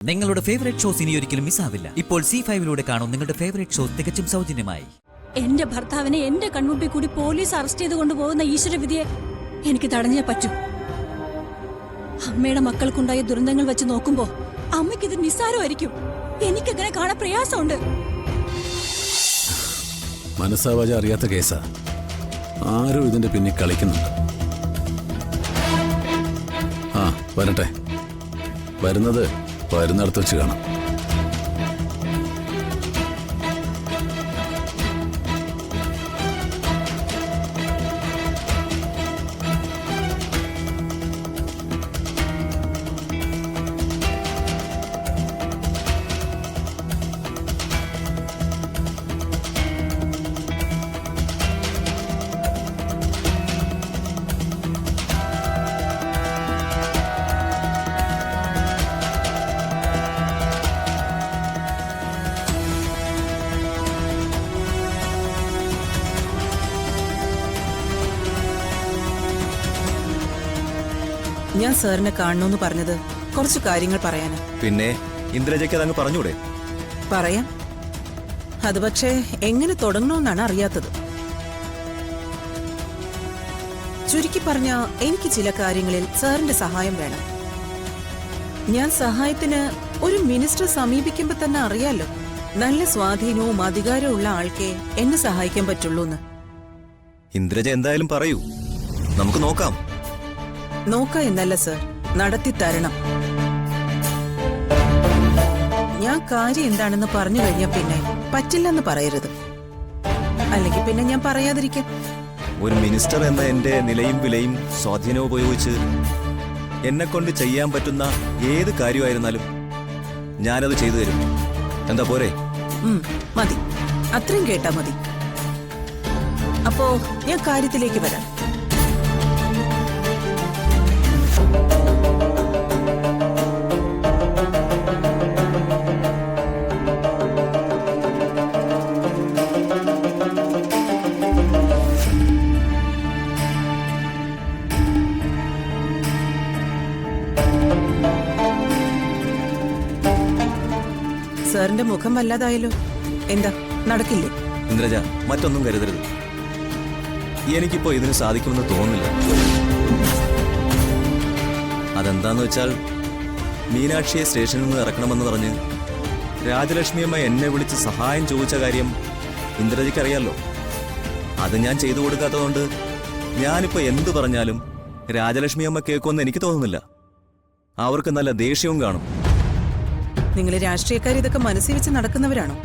നിങ്ങളുടെ favourite shows ഇനി ഒരിക്കലും മിസ്സാവില്ല. ഇപ്പോൾ C5 കാണും നിങ്ങളുടെ ഫേവറേറ്റ് ഷോസ് തികച്ചും സൗജന്യമായി. എന്റെ ഭർത്താവിനെ എന്റെ കൺമുമ്പിൽ കൂടി പോലീസ് അറസ്റ്റ് ചെയ്ത് കൊണ്ടുപോകുന്ന ഈശ്വരവിധിയെ എനിക്ക് തടഞ്ഞേ പറ്റൂ. അമ്മയുടെ മക്കൾക്കുണ്ടായ ദുരന്തങ്ങൾ വെച്ച് നോക്കുമ്പോ അമ്മയ്ക്കിത് നിസ്സാരമായിരിക്കും. എനിക്കങ്ങനെ കാണാൻ പ്രയാസമുണ്ട്. മനസ്സാവാച അറിയാത്ത കേസാ. ആരും ഇതിന്റെ പിന്നിൽ കളിക്കുന്നുണ്ട്. ആ വരട്ടെ, വരുന്നത് വരുന്നിടത്ത് വെച്ച് കാണാം. ഞാൻ സാറിനെ കാണണമെന്ന് പറഞ്ഞത് കുറച്ച് കാര്യങ്ങൾ പറയാനാ. പിന്നെ ഇന്ദ്രജയ്ക്ക് അതങ്ങ് പറഞ്ഞൂടെ? പറയാം. അത് പക്ഷേ എങ്ങനെ തുടങ്ങണമെന്നാണ് അറിയാത്തത്. ചുരുക്കി പറഞ്ഞ എനിക്ക് ചില കാര്യങ്ങളിൽ സാറിന്റെ സഹായം വേണം. ഞാൻ സഹായത്തിന് ഒരു മിനിസ്റ്റർ സമീപിക്കുമ്പോ തന്നെ അറിയാലോ, നല്ല സ്വാധീനവും അധികാരവും ഉള്ള ആൾക്കേ എന്നെ സഹായിക്കാൻ പറ്റുള്ളൂന്ന്. ഇന്ദ്രജ എന്തായാലും പറയൂ, നമുക്ക് നോക്കാം. നോക്ക എന്നല്ല സർ, നടത്തി തരണം. ഞാൻ കാര്യം എന്താണെന്ന് പറഞ്ഞു കഴിഞ്ഞാൽ പിന്നെ പറ്റില്ലെന്ന് പറയരുത്. അല്ലെങ്കിൽ പിന്നെ ഞാൻ പറയാതിരിക്കാം. ഒരു മിനിസ്റ്റർ എന്ന എന്റെ നിലയും വിലയും സ്വാധീനവും ഉപയോഗിച്ച് എന്നെ കൊണ്ട് ചെയ്യാൻ പറ്റുന്ന ഏത് കാര്യമായിരുന്നാലും ഞാനത് ചെയ്തു തരും. എന്താ പോരെ? മതി, അത്രയും കേട്ടാ മതി. അപ്പോ ഞാൻ കാര്യത്തിലേക്ക് വരാം. സാറിന്റെ മുഖം വല്ലാതായല്ലോ. എന്താ, നടക്കില്ലേ? ഇന്ദ്രജ, മറ്റൊന്നും കരുതരുത്. എനിക്കിപ്പോ ഇതിന് സാധിക്കുമെന്ന് തോന്നുന്നില്ല. അതെന്താന്ന് വെച്ചാൽ, മീനാക്ഷിയെ സ്റ്റേഷനിൽ നിന്ന് ഇറക്കണമെന്ന് പറഞ്ഞ് രാജലക്ഷ്മിയമ്മ എന്നെ വിളിച്ച് സഹായം ചോദിച്ച കാര്യം ഇന്ദ്രജയ്ക്ക് അറിയാലോ. അത് ഞാൻ ചെയ്തു കൊടുക്കാത്തതുകൊണ്ട് ഞാനിപ്പോ എന്തു പറഞ്ഞാലും രാജലക്ഷ്മിയമ്മ കേൾക്കുമെന്ന് എനിക്ക് തോന്നുന്നില്ല. അവർക്ക് നല്ല ദേഷ്യവും കാണും. നിങ്ങൾ രാഷ്ട്രീയക്കാർ ഇതൊക്കെ മനസ്സിൽ വെച്ച് നടക്കുന്നവരാണോ?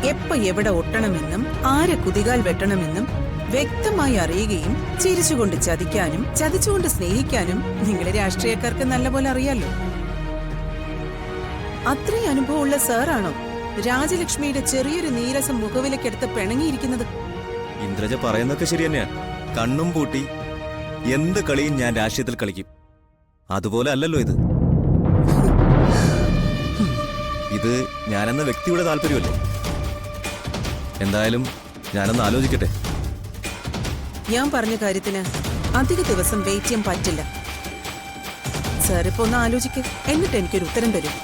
എപ്പോ എവിടെ ഒട്ടണമെന്നും ആരെ കുതികാൽ വെട്ടണമെന്നും വ്യക്തമായി അറിയുകയും ചിരിച്ചുകൊണ്ട് ചതിക്കാനും ചതിച്ചുകൊണ്ട് സ്നേഹിക്കാനും നിങ്ങളെ രാഷ്ട്രീയക്കാർക്ക് നല്ലപോലെ അറിയാലോ. അത്രയും അനുഭവമുള്ള സാറാണോ രാജലക്ഷ്മിയുടെ ചെറിയൊരു നീരസം മുഖവിലക്കെടുത്ത് പിണങ്ങിയിരിക്കുന്നത്? ഇന്ദ്രജ പറയുന്നതൊക്കെ ശരി തന്നെയാണ്. കണ്ണും പൂട്ടി എന്ത് കളിയും ഞാൻ രാഷ്ട്രീയത്തിൽ കളിക്കും. അതുപോലെ അല്ലല്ലോ ഇത്. ഇത് ഞാനെന്ന വ്യക്തിയുടെ താല്പര്യമല്ലേ. എന്തായാലും ഞാനൊന്ന് ആലോചിക്കട്ടെ. ഞാൻ പറഞ്ഞ കാര്യത്തിന് അധിക ദിവസം വെയിറ്റ് ചെയ്യാൻ പറ്റില്ല. സാർ ഇപ്പൊ ഒന്ന് ആലോചിക്ക്, എന്നിട്ട് എനിക്കൊരു ഉത്തരം തരും.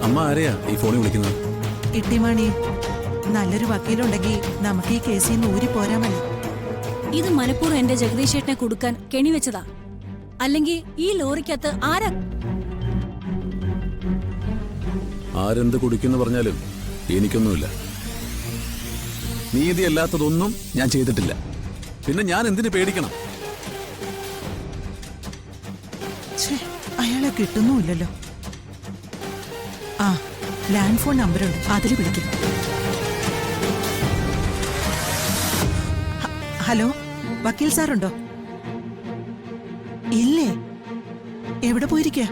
അമ്മ ആരെയാ ഈ ഫോണിൽ വിളിക്കുന്നത്? ഇട്ടിമണി, നല്ലൊരു വക്കീലുണ്ടെങ്കിൽ നമുക്ക് ഈ കേസിൽ നിന്ന് ഊരി പോരാമല്ലോ. ഇത് മനഃപൂർവ്വം എന്റെ ജഗദീഷ് ചേട്ടനെ കൊടുക്കാൻ കെണിവെച്ചതാ. അല്ലെങ്കിൽ ഈ ലോറിക്കകത്ത് ആരെന്ത് കുടിക്കുന്നു പറഞ്ഞാലും എനിക്കൊന്നുമില്ല. നീതിയല്ലാത്തതൊന്നും ഞാൻ ചെയ്തിട്ടില്ല. പിന്നെ ഞാൻ എന്തിനു പേടിക്കണം? അയാളെ കിട്ടുന്നുമില്ലല്ലോ. ആ, ലാൻഡ് ഫോൺ നമ്പറുണ്ട്, അതിൽ വിളിക്കും. ഹലോ, വക്കീൽ സാറുണ്ടോ? ഇല്ലേ, എവിടെ പോയിരിക്കുക?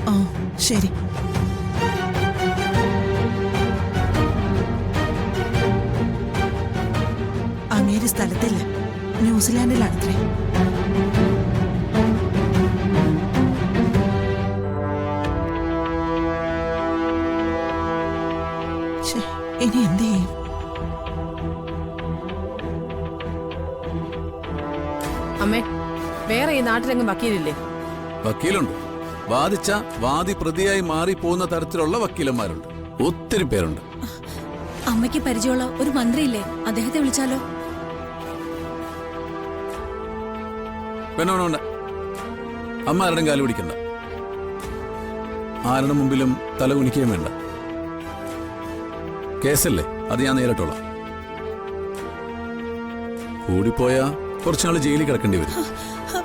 ഓ ശരി. അങ്ങേര് സ്ഥലത്തില്ല, ന്യൂസിലാൻഡിലാണത്രേ. അമ്മേ, വേറെ ഈ നാട്ടിലെങ്ങും വക്കീലില്ലേ? വക്കീലുണ്ട്. വാദിച്ച വാദി പ്രതിയായി മാറിപ്പോകുന്ന തരത്തിലുള്ള വക്കീലന്മാരുണ്ട്. ഒത്തിരി പേരുണ്ട്. അമ്മയ്ക്ക് പരിചയമുള്ള ഒരു മന്ത്രിയില്ലേ, അദ്ദേഹത്തെ വിളിച്ചാലോ? വേണ്ട, അമ്മ ആരുടെയും കാല് പിടിക്കണ്ട. ആരുടെ മുമ്പിലും തല കുനിക്കുകയും വേണ്ട. കേസല്ലേ, അത് ഞാൻ നേരിട്ടോളാം. കൂടിപ്പോയാ കുറച്ചുനാൾ ജയിലിൽ കിടക്കേണ്ടി വരും.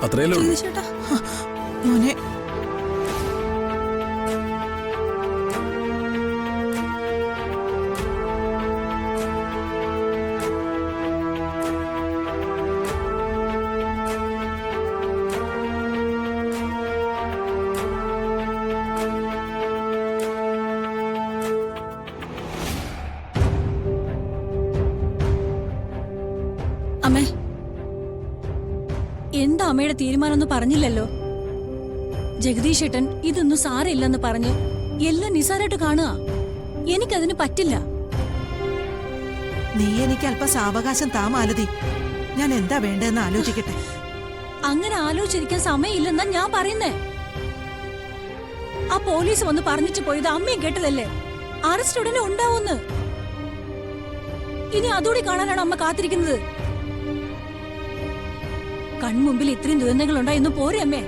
അത്രയല്ലേ ഉള്ളൂ. ചേട്ടാ, മോനെ, അമ്മേ, എന്താ അമ്മയുടെ തീരുമാനം പറഞ്ഞില്ലല്ലോ? ജഗദീഷ് ഏട്ടൻ ഇതൊന്നും സാരമില്ലെന്ന് പറഞ്ഞ് എല്ലാം നിസാരായിട്ട് കാണുക. എനിക്കതിന് പറ്റില്ല. നീ എനിക്ക് അല്പം സാവകാശം താ മാലതി. ഞാൻ എന്താ വേണ്ടതെന്ന് ആലോചിക്കട്ടെ. അങ്ങനെ ആലോചിച്ചിരിക്കാൻ സമയമില്ലെന്നാ ഞാൻ പറയുന്നേ. ആ പോലീസ് വന്ന് പറഞ്ഞിട്ട് പോയത് അമ്മയും കേട്ടതല്ലേ, അറസ്റ്റ് ഉടനെ ഉണ്ടാവുന്ന്. ഇനി അതുകൂടി കാണാനാണ് അമ്മ കാത്തിരിക്കുന്നത്. കൺമുമ്പിൽ ഇത്രയും ദുരന്തങ്ങൾ ഉണ്ടായിരുന്നു പോരെ അമ്മേ?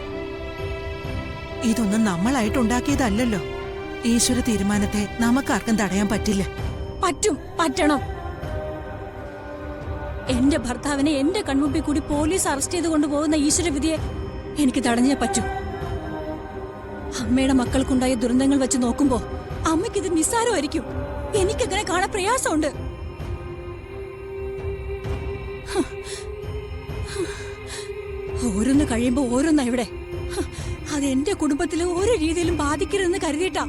ഇതൊന്നും നമ്മളായിട്ടുണ്ടാക്കിയതല്ലല്ലോ. ഈശ്വര തീരുമാനത്തെ നമുക്കാർക്കും തടയാൻ പറ്റില്ല. പറ്റണം. എന്റെ ഭർത്താവിനെ എന്റെ കൺമുമ്പിൽ കൂടി പോലീസ് അറസ്റ്റ് ചെയ്ത് കൊണ്ടുപോകുന്ന ഈശ്വരവിധിയെ എനിക്ക് തടഞ്ഞേ പറ്റൂ. അമ്മയുടെ മക്കൾക്കുണ്ടായ ദുരന്തങ്ങൾ വെച്ച് നോക്കുമ്പോ അമ്മയ്ക്കിത് നിസ്സാരമായിരിക്കും. എനിക്കങ്ങനെ കാണാൻ പ്രയാസമുണ്ട്. ഓരോന്ന് കഴിയുമ്പോ ഓരോന്നാ ഇവിടെ. അത് എന്റെ കുടുംബത്തിലെ ഓരോ രീതിയിലും ബാധിക്കരുതെന്ന് കരുതിയിട്ടാ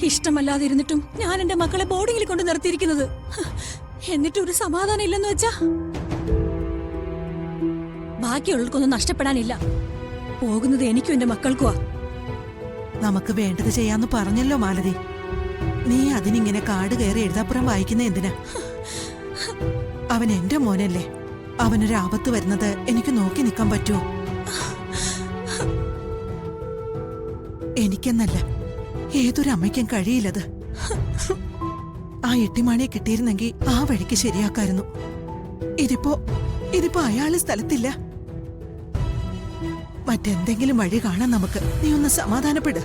ഇഷ്ടമല്ലാതെ ഇരുന്നിട്ടും ഞാൻ എന്റെ മക്കളെ ബോർഡിങ്ങിൽ കൊണ്ട് നിർത്തിയിരിക്കുന്നത്. എന്നിട്ട് ഒരു സമാധാനം ഇല്ലെന്ന് വെച്ചാ ബാക്കിയുള്ളവർക്കൊന്നും നഷ്ടപ്പെടാനില്ല. പോകുന്നത് എനിക്കും എന്റെ മക്കൾക്കുവാ. നമുക്ക് വേണ്ടത് ചെയ്യാന്ന് പറഞ്ഞല്ലോ മാലതി. നീ അതിനിങ്ങനെ കാട് കയറി എഴുതാപ്പുറം വായിക്കുന്ന എന്തിനാ? അവൻ എന്റെ മോനല്ലേ. അവനൊരു ആപത്ത് വരുന്നത് എനിക്ക് നോക്കി നിൽക്കാൻ പറ്റുമോ? എനിക്കെന്നല്ല, ഏതൊരു അമ്മയ്ക്കും കഴിയില്ലത്. ആ എട്ടിമാണിയെ കിട്ടിയിരുന്നെങ്കിൽ ആ വഴിക്ക് ശരിയാക്കായിരുന്നു. ഇതിപ്പോ അയാള് സ്ഥലത്തില്ല. മറ്റെന്തെങ്കിലും വഴി കാണാൻ നമുക്ക്. നീ ഒന്ന് സമാധാനപ്പെട്.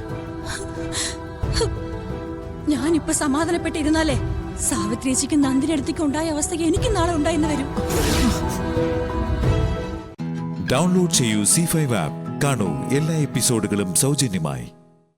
ഞാനിപ്പോ സമാധാനപ്പെട്ടിരുന്നാലേ സാവിത്രിയേച്ചിക്ക് നന്ദിനടുത്തേക്ക് ഉണ്ടായ അവസ്ഥയ്ക്ക് എനിക്ക് നാളെ ഉണ്ടായെന്ന് വരും. ഡൗൺലോഡ് ചെയ്യൂ C5 ആപ്പ്. കാണൂ എല്ലാ എപ്പിസോഡുകളും സൗജന്യമായി.